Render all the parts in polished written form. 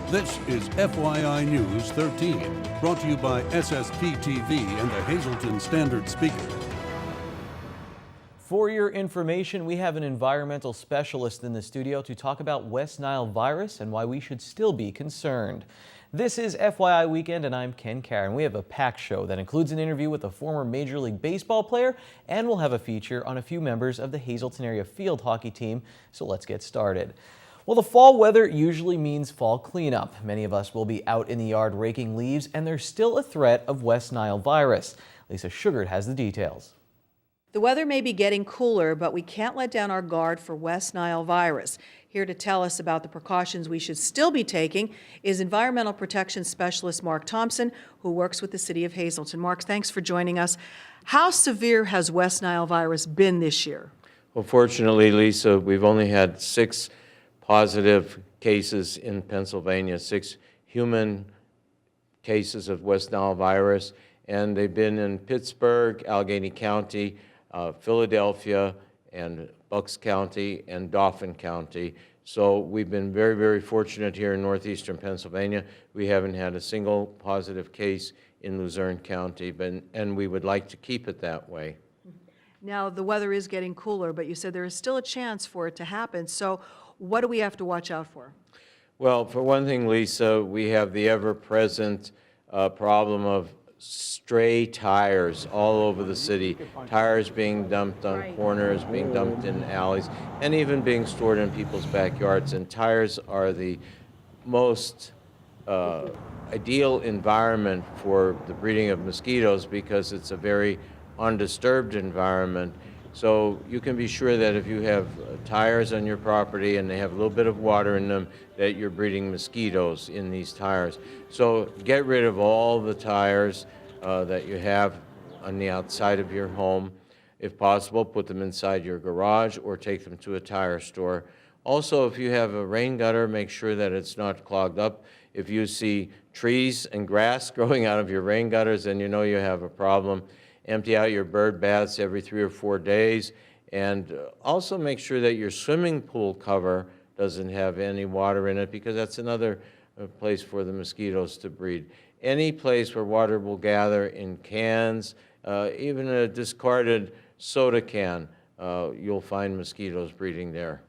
This is FYI News 13, brought to you by SSPTV and the Hazleton Standard Speaker. For your information, we have an environmental specialist in the studio to talk about West Nile virus and why we should still be concerned. This is FYI Weekend, and I'm Ken Karen. We have a packed show that includes an interview with a former Major League Baseball player, and we'll have a feature on a few members of the Hazleton area field hockey team. So let's get started. Well, the fall weather usually means fall cleanup. Many of us will be out in the yard raking leaves, and there's still a threat of West Nile virus. Lisa Sugart has the details. The weather may be getting cooler, but we can't let down our guard for West Nile virus. Here to tell us about the precautions we should still be taking is Environmental Protection Specialist Mark Thompson, who works with the City of Hazleton. Mark, thanks for joining us. How severe has West Nile virus been this year? Well, fortunately, Lisa, we've only had 6 positive cases in Pennsylvania, 6 human cases of West Nile virus, and they've been in Pittsburgh, Allegheny County, Philadelphia, and Bucks County, and Dauphin County. So we've been very, very fortunate here in northeastern Pennsylvania. We haven't had a single positive case in Luzerne County, and we would like to keep it that way. Now, the weather is getting cooler, but you said there is still a chance for it to happen. So what do we have to watch out for? Well, for one thing, Lisa, we have the ever-present problem of stray tires all over the city. Tires being dumped on corners, being dumped in alleys, and even being stored in people's backyards. And tires are the most ideal environment for the breeding of mosquitoes because it's a very undisturbed environment. So you can be sure that if you have tires on your property and they have a little bit of water in them, that you're breeding mosquitoes in these tires. So get rid of all the tires that you have on the outside of your home. If possible, put them inside your garage or take them to a tire store. Also, if you have a rain gutter, make sure that it's not clogged up. If you see trees and grass growing out of your rain gutters, then you know you have a problem. Empty out your bird baths every 3 or 4 days, and also make sure that your swimming pool cover doesn't have any water in it, because that's another place for the mosquitoes to breed. Any place where water will gather in cans, even a discarded soda can, you'll find mosquitoes breeding there.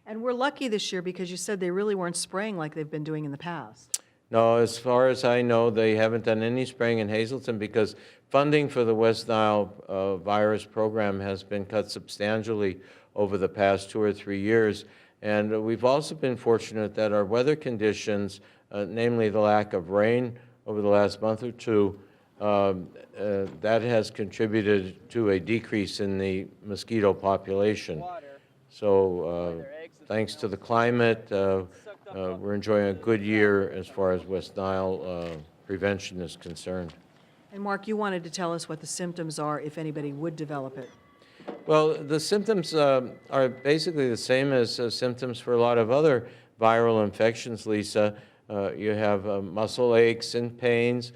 And we're lucky this year because you said they really weren't spraying like they've been doing in the past. No, as far as I know, they haven't done any spraying in Hazleton because funding for the West Nile virus program has been cut substantially over the past 2 or 3 years. And we've also been fortunate that our weather conditions, namely the lack of rain over the last month or two, that has contributed to a decrease in the mosquito population. So thanks to the climate, we're enjoying a good year as far as West Nile prevention is concerned. And Mark, you wanted to tell us what the symptoms are if anybody would develop it. Well, the symptoms are basically the same as symptoms for a lot of other viral infections, Lisa. You have muscle aches and pains,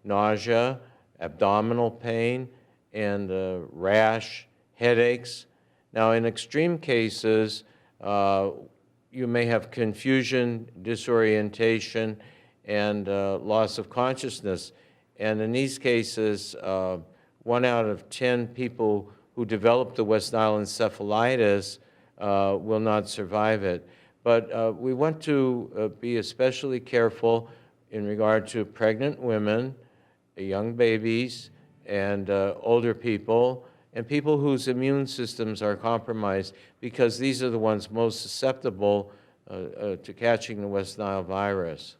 nausea, abdominal pain, and rash, headaches. Now, in extreme cases, you may have confusion, disorientation, and loss of consciousness. And in these cases, 1 out of 10 people who develop the West Nile encephalitis will not survive it. But we want to be especially careful in regard to pregnant women, young babies, and older people, and people whose immune systems are compromised, because these are the ones most susceptible to catching the West Nile virus.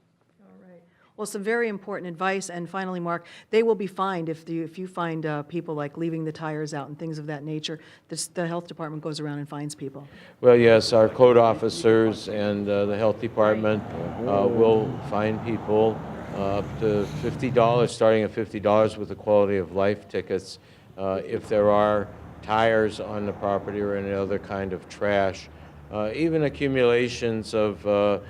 Well, some very important advice. And finally, Mark, they will be fined if you find people like leaving the tires out and things of that nature. The health department goes around and fines people. Well, yes, our code officers and the health department will fine people up to $50, starting at $50 with the quality of life tickets if there are tires on the property or any other kind of trash. Even accumulations of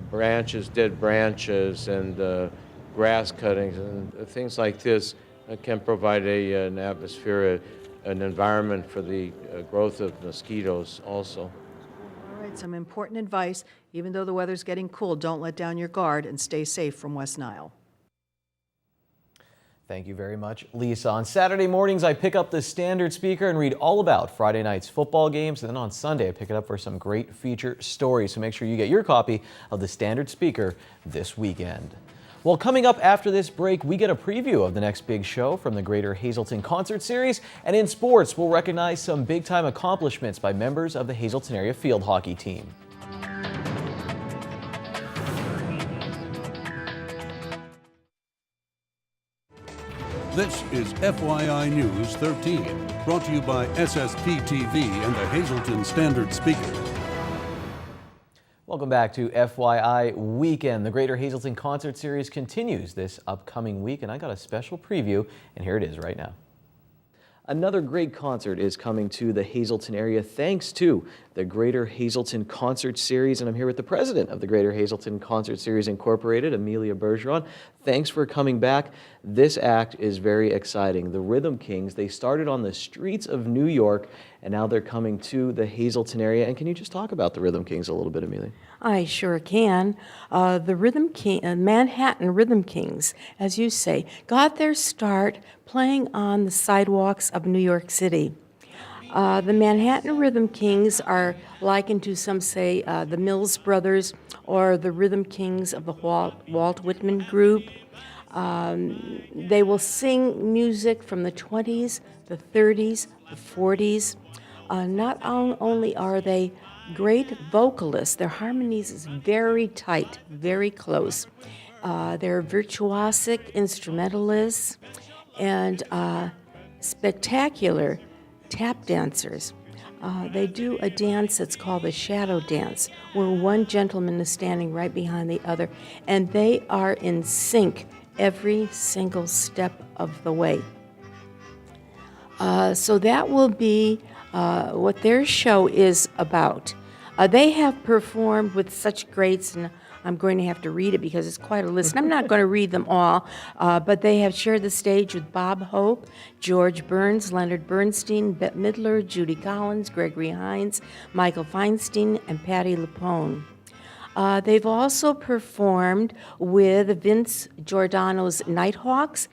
branches, dead branches, and grass cuttings and things like this can provide an atmosphere, an environment for the growth of mosquitoes also. All right, get some important advice. Even though the weather's getting cool, don't let down your guard and stay safe from West Nile. Thank you very much, Lisa. On Saturday mornings, I pick up the Standard Speaker and read all about Friday night's football games. And then on Sunday, I pick it up for some great feature stories. So make sure you get your copy of the Standard Speaker this weekend. Well, coming up after this break, we get a preview of the next big show from the Greater Hazleton Concert Series. And in sports, we'll recognize some big-time accomplishments by members of the Hazleton area field hockey team. This is FYI News 13, brought to you by SSPTV and the Hazleton Standard Speaker. Welcome back to FYI Weekend. The Greater Hazleton Concert Series continues this upcoming week, and I got a special preview, and here it is right now. Another great concert is coming to the Hazleton area thanks to the Greater Hazleton Concert Series, and I'm here with the president of the Greater Hazleton Concert Series Incorporated, Amelia Bergeron. Thanks for coming back. This act is very exciting. The Rhythm Kings, they started on the streets of New York, and now they're coming to the Hazleton area. And can you just talk about the Rhythm Kings a little bit, Amelia? I sure can. The Manhattan Rhythm Kings, as you say, got their start playing on the sidewalks of New York City. The Manhattan Rhythm Kings are likened to, some say, the Mills Brothers or the Rhythm Kings of the Walt Whitman Group. They will sing music from the 20s, the 30s, the 40s. Not only are they great vocalists, their harmonies is very tight, very close. They're virtuosic instrumentalists and spectacular tap dancers. They do a dance that's called the shadow dance, where one gentleman is standing right behind the other, and they are in sync every single step of the way. So that will be what their show is about. They have performed with such greats, and I'm going to have to read it because it's quite a list. I'm not going to read them all, but they have shared the stage with Bob Hope, George Burns, Leonard Bernstein, Bette Midler, Judy Collins, Gregory Hines, Michael Feinstein, and Patti LuPone. They've also performed with Vince Giordano's Nighthawks,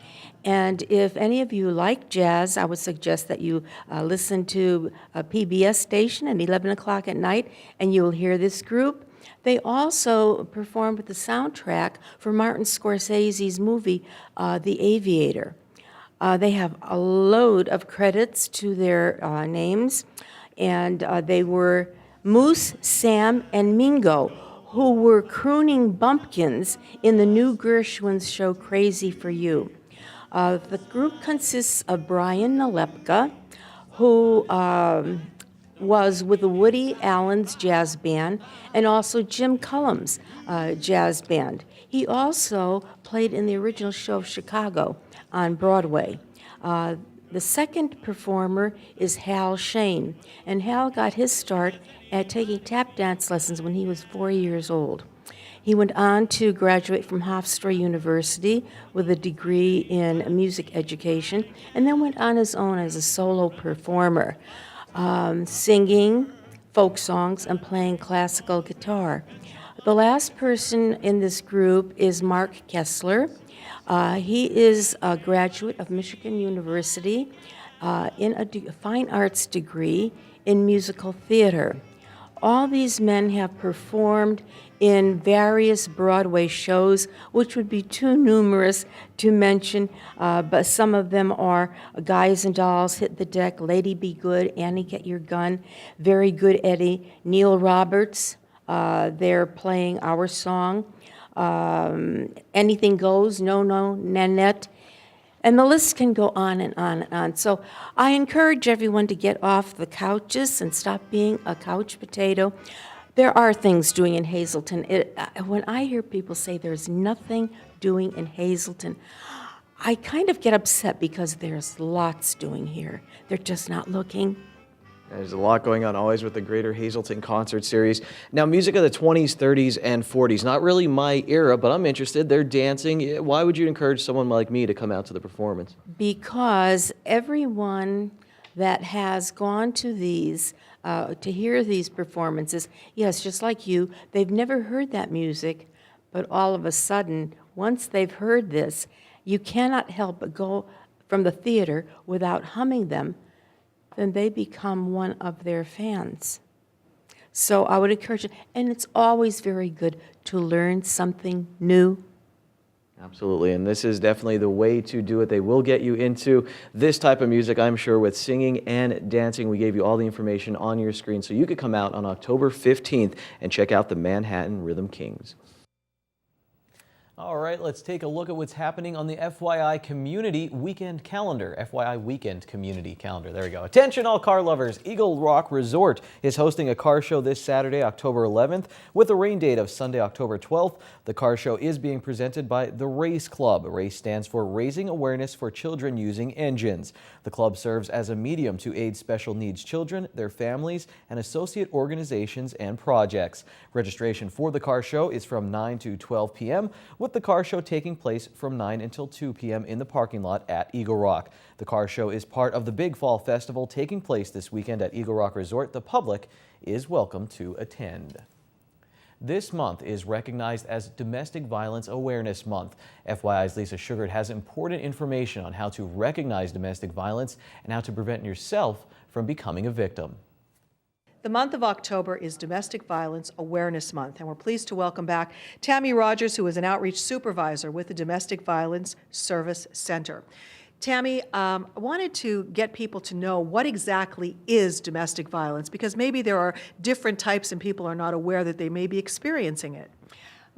and if any of you like jazz, I would suggest that you listen to a PBS station at 11 o'clock at night, and you will hear this group. They also performed with the soundtrack for Martin Scorsese's movie, The Aviator. They have a load of credits to their names, and they were Moose, Sam, and Mingo, who were crooning bumpkins in the new Gershwin's show Crazy for You. The group consists of Brian Nalepka, who was with the Woody Allen's jazz band, and also Jim Cullum's jazz band. He also played in the original show of Chicago on Broadway. The second performer is Hal Shane, and Hal got his start at taking tap dance lessons when he was 4 years old. He went on to graduate from Hofstra University with a degree in music education, and then went on his own as a solo performer, singing folk songs and playing classical guitar. The last person in this group is Mark Kessler. He is a graduate of Michigan University in a fine arts degree in musical theater. All these men have performed in various Broadway shows, which would be too numerous to mention, but some of them are Guys and Dolls, Hit the Deck, Lady Be Good, Annie Get Your Gun, Very Good Eddie, Neil Roberts, they're playing Our Song, Anything Goes, No, No, Nanette, and the list can go on and on and on. So I encourage everyone to get off the couches and stop being a couch potato. There are things doing in Hazleton. When I hear people say there's nothing doing in Hazleton, I kind of get upset because there's lots doing here. They're just not looking. There's a lot going on always with the Greater Hazleton Concert Series. Now, music of the 20s, 30s, and 40s. Not really my era, but I'm interested. They're dancing. Why would you encourage someone like me to come out to the performance? Because everyone that has gone to these, to hear these performances. Yes, just like you, they've never heard that music, but all of a sudden, once they've heard this, you cannot help but go from the theater without humming them, then they become one of their fans. So I would encourage you, and it's always very good to learn something new. Absolutely, and this is definitely the way to do it. They will get you into this type of music, I'm sure, with singing and dancing. We gave you all the information on your screen, so you could come out on October 15th and check out the Manhattan Rhythm Kings. All right, let's take a look at what's happening on the FYI Community Weekend Calendar. FYI Weekend Community Calendar. There we go. Attention all car lovers. Eagle Rock Resort is hosting a car show this Saturday, October 11th, with a rain date of Sunday, October 12th. The car show is being presented by the Race Club. RACE stands for Raising Awareness for Children Using Engines. The club serves as a medium to aid special needs children, their families, and associate organizations and projects. Registration for the car show is from 9 to 12 p.m., with the car show taking place from 9 until 2 p.m. in the parking lot at Eagle Rock. The car show is part of the Big Fall Festival taking place this weekend at Eagle Rock Resort. The public is welcome to attend. This month is recognized as Domestic Violence Awareness Month. FYI's Lisa Sugart has important information on how to recognize domestic violence and how to prevent yourself from becoming a victim. The month of October is Domestic Violence Awareness Month, and we're pleased to welcome back Tammy Rogers, who is an outreach supervisor with the Domestic Violence Service Center. Tammy, I wanted to get people to know what exactly is domestic violence, because maybe there are different types and people are not aware that they may be experiencing it.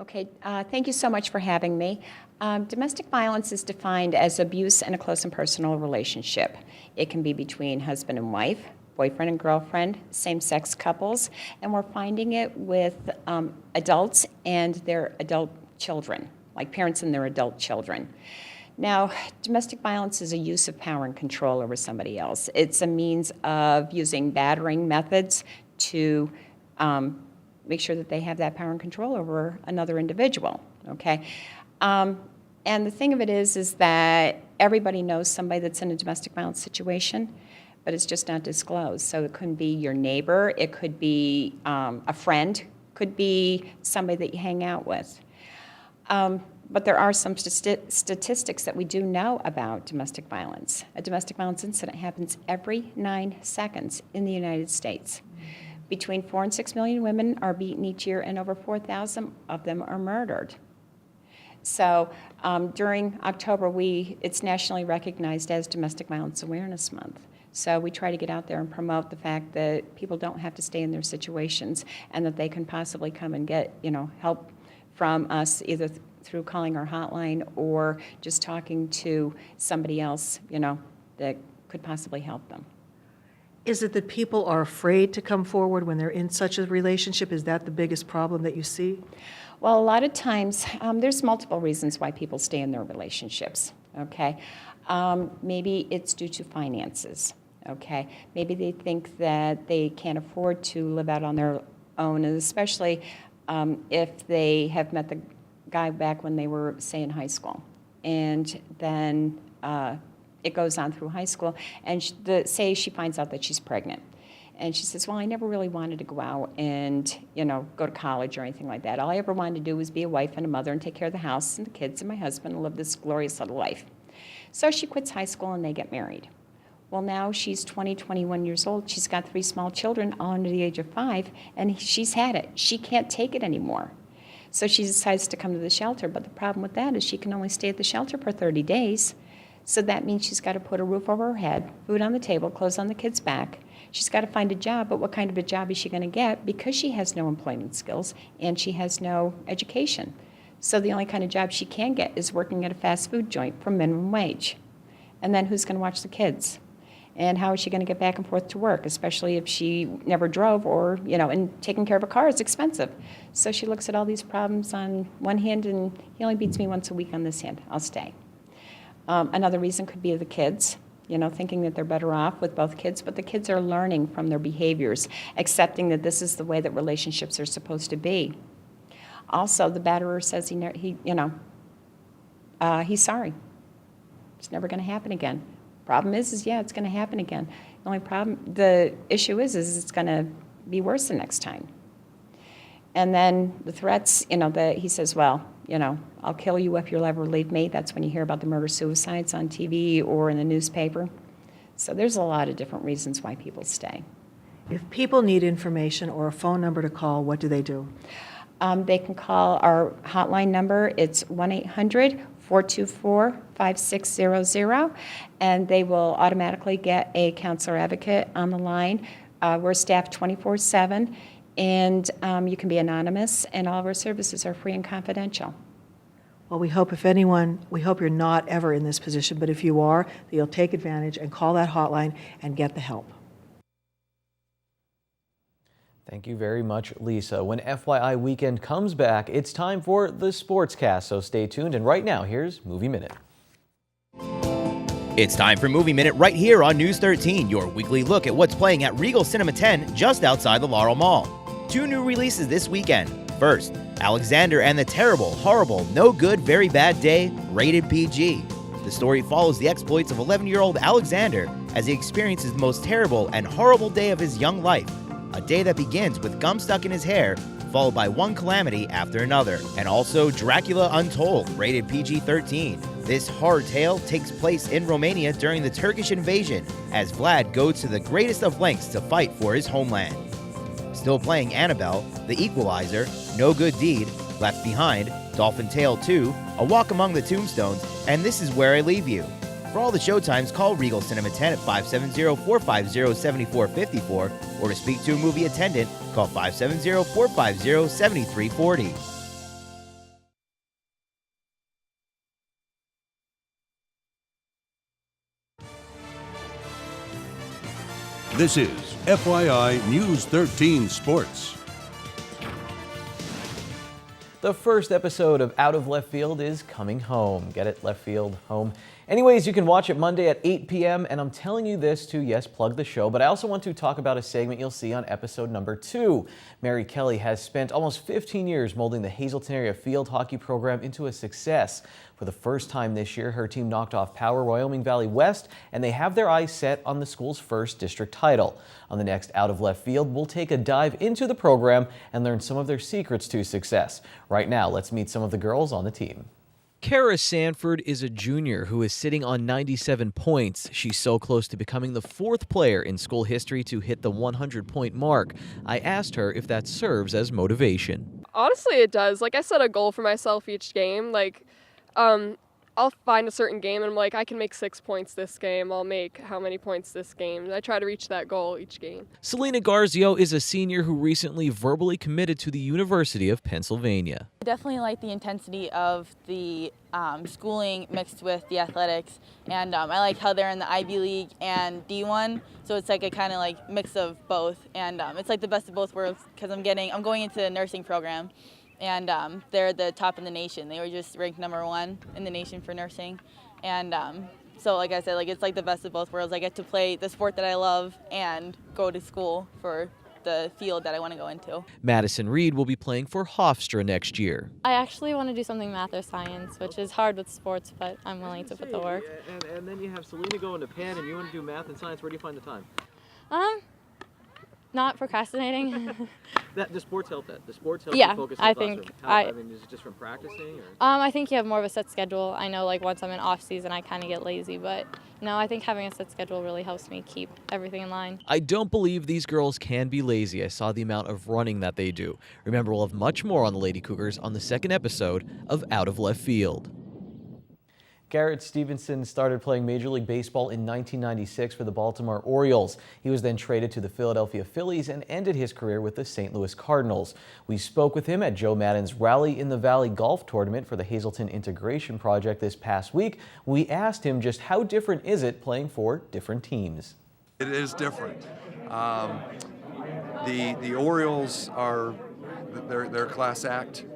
Okay, thank you so much for having me. Domestic violence is defined as abuse in a close and personal relationship. It can be between husband and wife, boyfriend and girlfriend, same-sex couples, and we're finding it with adults and their adult children, like parents and their adult children. Now, domestic violence is a use of power and control over somebody else. It's a means of using battering methods to make sure that they have that power and control over another individual, okay? And the thing of it is that everybody knows somebody that's in a domestic violence situation, but it's just not disclosed. So it could be your neighbor, it could be a friend, could be somebody that you hang out with. But there are some statistics that we do know about domestic violence. A domestic violence incident happens every 9 seconds in the United States. Between 4 and 6 million women are beaten each year, and over 4,000 of them are murdered. So during October, it's nationally recognized as Domestic Violence Awareness Month. So we try to get out there and promote the fact that people don't have to stay in their situations and that they can possibly come and get, help from us either through calling our hotline or just talking to somebody else, that could possibly help them. Is it that people are afraid to come forward when they're in such a relationship? Is that the biggest problem that you see? Well, a lot of times, there's multiple reasons why people stay in their relationships, okay? Maybe it's due to finances, okay? Maybe they think that they can't afford to live out on their own, and especially if they have met the guy back when they were, say, in high school. And then it goes on through high school, and say she finds out that she's pregnant. And she says, well, I never really wanted to go out and, go to college or anything like that. All I ever wanted to do was be a wife and a mother and take care of the house and the kids and my husband and live this glorious little life. So she quits high school and they get married. Well, now she's 20, 21 years old. She's got 3 small children, all under the age of 5, and she's had it. She can't take it anymore. So she decides to come to the shelter, but the problem with that is she can only stay at the shelter for 30 days. So that means she's got to put a roof over her head, food on the table, clothes on the kids' back. She's got to find a job, but what kind of a job is she going to get? Because she has no employment skills and she has no education. So the only kind of job she can get is working at a fast food joint for minimum wage. And then who's going to watch the kids? And how is she going to get back and forth to work, especially if she never drove or, and taking care of a car is expensive. So she looks at all these problems on one hand, and he only beats me once a week on this hand. I'll stay. Another reason could be the kids, thinking that they're better off with both kids, but the kids are learning from their behaviors, accepting that this is the way that relationships are supposed to be. Also, the batterer says he's sorry. It's never going to happen again. Problem is, yeah, it's going to happen again. The issue is it's going to be worse the next time. And then the threats, he says, well, I'll kill you if you'll ever leave me. That's when you hear about the murder-suicides on TV or in the newspaper. So there's a lot of different reasons why people stay. If people need information or a phone number to call, what do they do? They can call our hotline number. It's 1-800-424-5600, and they will automatically get a counselor advocate on the line. We're staffed 24/7, and you can be anonymous, and all of our services are free and confidential. Well, we hope you're not ever in this position, but if you are, that you'll take advantage and call that hotline and get the help. Thank you very much, Lisa. When FYI Weekend comes back, it's time for the Sportscast, so stay tuned. And right now, here's Movie Minute. It's time for Movie Minute right here on News 13, your weekly look at what's playing at Regal Cinema 10 just outside the Laurel Mall. 2 new releases this weekend. First, Alexander and the Terrible, Horrible, No Good, Very Bad Day, rated PG. The story follows the exploits of 11-year-old Alexander as he experiences the most terrible and horrible day of his young life. A day that begins with gum stuck in his hair, followed by one calamity after another. And also Dracula Untold, rated PG-13. This horror tale takes place in Romania during the Turkish invasion, as Vlad goes to the greatest of lengths to fight for his homeland. Still playing Annabelle, The Equalizer, No Good Deed, Left Behind, Dolphin Tale 2, A Walk Among the Tombstones, and This Is Where I Leave You. For all the showtimes, call Regal Cinema 10 at 570-450-7454, or to speak to a movie attendant, call 570-450-7340. This is FYI News 13 Sports. The first episode of Out of Left Field is coming home. Get it? Left field, home. Anyways, you can watch it Monday at 8 p.m. And I'm telling you this to, yes, plug the show, but I also want to talk about a segment you'll see on episode number 2. Mary Kelly has spent almost 15 years molding the Hazleton area field hockey program into a success. For the first time this year, her team knocked off Power Wyoming Valley West, and they have their eyes set on the school's first district title. On the next Out of Left Field, we'll take a dive into the program and learn some of their secrets to success. Right now, let's meet some of the girls on the team. Kara Sanford is a junior who is sitting on 97 points. She's so close to becoming the 4th player in school history to hit the 100-point mark. I asked her if that serves as motivation. Honestly, it does. I set a goal for myself each game. I'll find a certain game and I'm like, I can make 6 points this game. I'll make how many points this game? And I try to reach that goal each game. Selena Garzio is a senior who recently verbally committed to the University of Pennsylvania. I definitely like the intensity of the schooling mixed with the athletics, and I like how they're in the Ivy League and D1, so it's a kind of mix of both, and it's the best of both worlds because I'm going into the nursing program. And they're the top in the nation. They were just ranked #1 in the nation for nursing. And so like I said, it's the best of both worlds. I get to play the sport that I love and go to school for the field that I want to go into. Madison Reed will be playing for Hofstra next year. I actually want to do something math or science, which is hard with sports, but I'm willing to put the work. And then you have Selena going to Penn, and you want to do math and science. Where do you find the time? Not procrastinating. The sports help that. The sports help Yeah, you focus in I the think classroom. Is it just from practicing? Or? I think you have more of a set schedule. I know once I'm in off season, I kind of get lazy, but no, I think having a set schedule really helps me keep everything in line. I don't believe these girls can be lazy. I saw the amount of running that they do. Remember, we'll have much more on the Lady Cougars on the second episode of Out of Left Field. Garrett Stevenson started playing Major League Baseball in 1996 for the Baltimore Orioles. He was then traded to the Philadelphia Phillies and ended his career with the St. Louis Cardinals. We spoke with him at Joe Maddon's Rally in the Valley golf tournament for the Hazleton Integration Project this past week. We asked him just how different is it playing for different teams. It is different. The Orioles are they're a class act.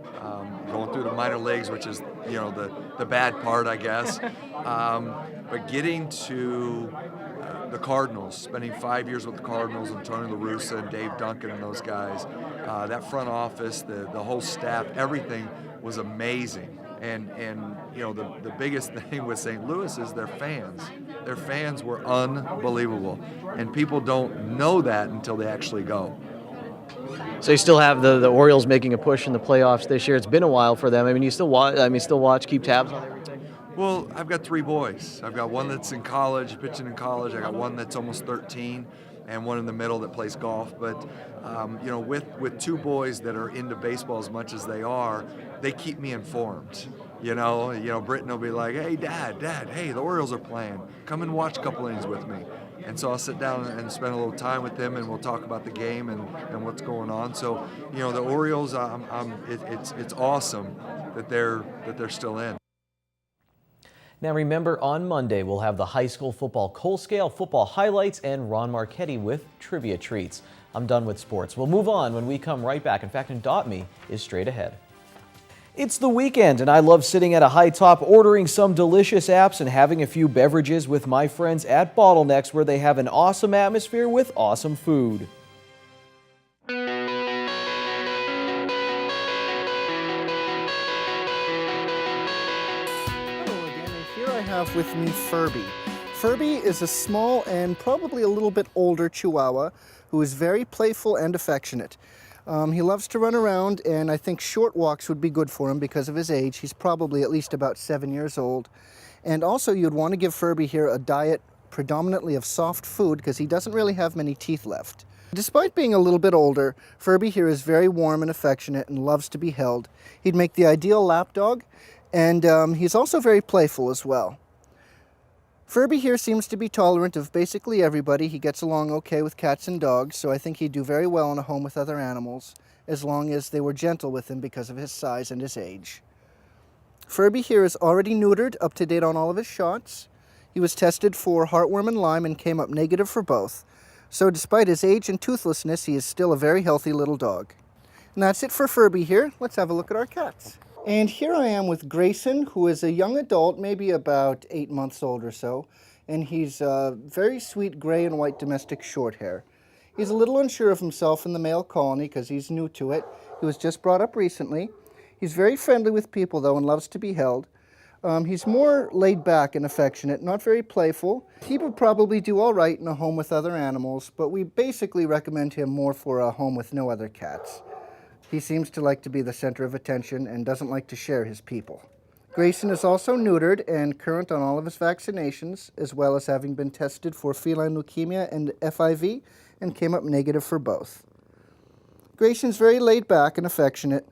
Going through the minor leagues, which is, the bad part, I guess. But getting to the Cardinals, spending 5 years with the Cardinals, and Tony La Russa and Dave Duncan and those guys, that front office, the whole staff, everything was amazing. And the biggest thing with St. Louis is their fans. Their fans were unbelievable, and people don't know that until they actually go. So you still have the Orioles making a push in the playoffs this year. It's been a while for them. I mean, you still watch, keep tabs on everything. Well, I've got 3 boys. I've got one that's in college, pitching in college. I got one that's almost 13, and one in the middle that plays golf. But you know, with 2 boys that are into baseball as much as they are, they keep me informed. You know, Britton will be like, "Hey, Dad, hey, the Orioles are playing. Come and watch a couple innings with me." And so I'll sit down and spend a little time with them, and we'll talk about the game and what's going on. So, you know, the Orioles, it's awesome that they're still in. Now remember, on Monday we'll have the high school football Kohl Scale football highlights and Ron Marchetti with trivia treats. I'm done with sports. We'll move on when we come right back. In fact, Adopt Me is straight ahead. It's the weekend, and I love sitting at a high top, ordering some delicious apps and having a few beverages with my friends at Bottlenecks, where they have an awesome atmosphere with awesome food. Hello again, and here I have with me Furby. Furby is a small and probably a little bit older Chihuahua who is very playful and affectionate. He loves to run around, and I think short walks would be good for him because of his age. He's probably at least about 7 years old. And also, you'd want to give Furby here a diet predominantly of soft food because he doesn't really have many teeth left. Despite being a little bit older, Furby here is very warm and affectionate and loves to be held. He'd make the ideal lap dog, and he's also very playful as well. Furby here seems to be tolerant of basically everybody. He gets along okay with cats and dogs, so I think he'd do very well in a home with other animals, as long as they were gentle with him because of his size and his age. Furby here is already neutered, up to date on all of his shots. He was tested for heartworm and Lyme and came up negative for both. So despite his age and toothlessness, he is still a very healthy little dog. And that's it for Furby here. Let's have a look at our cats. And here I am with Grayson, who is a young adult, maybe about 8 months old or so, and he's a very sweet gray and white domestic short hair. He's a little unsure of himself in the male colony because he's new to it. He was just brought up recently. He's very friendly with people, though, and loves to be held. He's more laid back and affectionate, not very playful. He would probably do all right in a home with other animals, but we basically recommend him more for a home with no other cats. He seems to like to be the center of attention and doesn't like to share his people. Grayson is also neutered and current on all of his vaccinations, as well as having been tested for feline leukemia and FIV and came up negative for both. Grayson's very laid back and affectionate,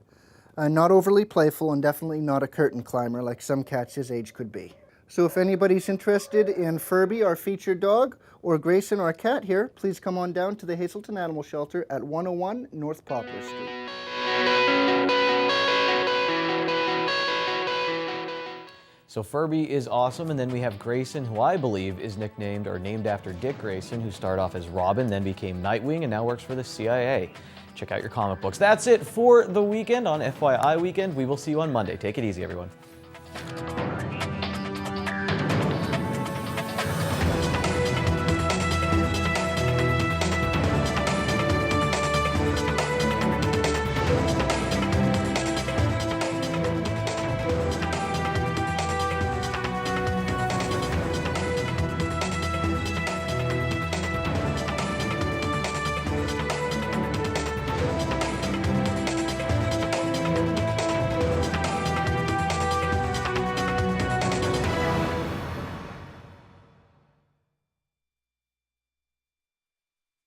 not overly playful, and definitely not a curtain climber like some cats his age could be. So if anybody's interested in Furby, our featured dog, or Grayson, our cat here, please come on down to the Hazleton Animal Shelter at 101 North Poplar Street. So Furby is awesome, and then we have Grayson, who I believe is nicknamed or named after Dick Grayson, who started off as Robin, then became Nightwing, and now works for the CIA. Check out your comic books. That's it for the weekend on FYI Weekend. We will see you on Monday. Take it easy, everyone.